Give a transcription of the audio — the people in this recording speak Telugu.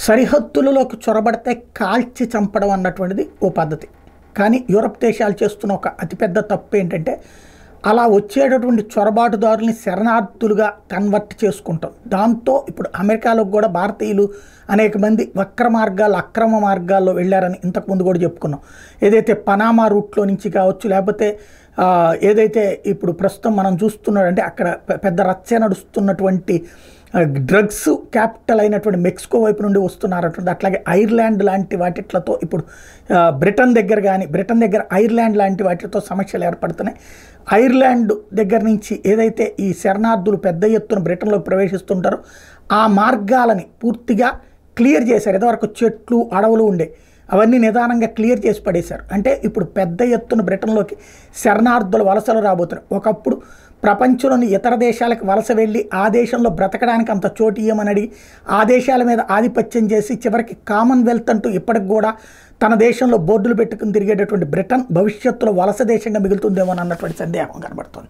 సరిహద్దులలోకి చొరబడితే కాల్చి చంపడం అన్నటువంటిది ఓ పద్ధతి. కానీ యూరప్ దేశాలు చేస్తున్న ఒక అతిపెద్ద తప్పు ఏంటంటే అలా వచ్చేటటువంటి చొరబాటుదారుల్ని శరణార్థులుగా కన్వర్ట్ చేసుకుంటాం. దాంతో ఇప్పుడు అమెరికాలోకి కూడా భారతీయులు అనేక మంది వక్ర మార్గాలు అక్రమ మార్గాల్లో వెళ్ళారని ఇంతకుముందు కూడా చెప్పుకున్నాం. ఏదైతే పనామా రూట్లో నుంచి కావచ్చు, లేకపోతే ఏదైతే ఇప్పుడు ప్రస్తుతం మనం చూస్తున్నాడంటే అక్కడ పెద్ద రచ్చ నడుస్తున్నటువంటి డ్రగ్స్ క్యాపిటల్ అయినటువంటి మెక్సికో వైపు నుండి వస్తున్నారటువంటి, అట్లాగే ఐర్లాండ్ లాంటి వాటిలతో ఇప్పుడు బ్రిటన్ దగ్గర ఐర్లాండ్ లాంటి వాటితో సమస్యలు ఏర్పడుతున్నాయి. ఐర్లాండ్ దగ్గర నుంచి ఏదైతే ఈ శరణార్థులు పెద్ద ఎత్తున బ్రిటన్లోకి ప్రవేశిస్తుంటారో ఆ మార్గాలని పూర్తిగా క్లియర్ చేశారు. ఇదివరకు చెట్లు అడవులు ఉండే అవన్నీ నిదానంగా క్లియర్ చేసి పడేశారు. అంటే ఇప్పుడు పెద్ద ఎత్తున బ్రిటన్లోకి శరణార్థుల వలసలు రాబోతున్నాయి. ఒకప్పుడు ప్రపంచంలోని ఇతర దేశాలకు వలస వెళ్ళి ఆ దేశంలో బ్రతకడానికి అంత చోటు ఇవ్వమని అడిగి ఆ దేశాల మీద ఆధిపత్యం చేసి చివరికి కామన్వెల్త్ అంటూ ఇప్పటికి కూడా తన దేశంలో బోర్డులు పెట్టుకుని తిరిగేటటువంటి బ్రిటన్ భవిష్యత్తులో వలస దేశంగా మిగులుతుందేమో అన్నటువంటి సందేహం కనబడుతుంది.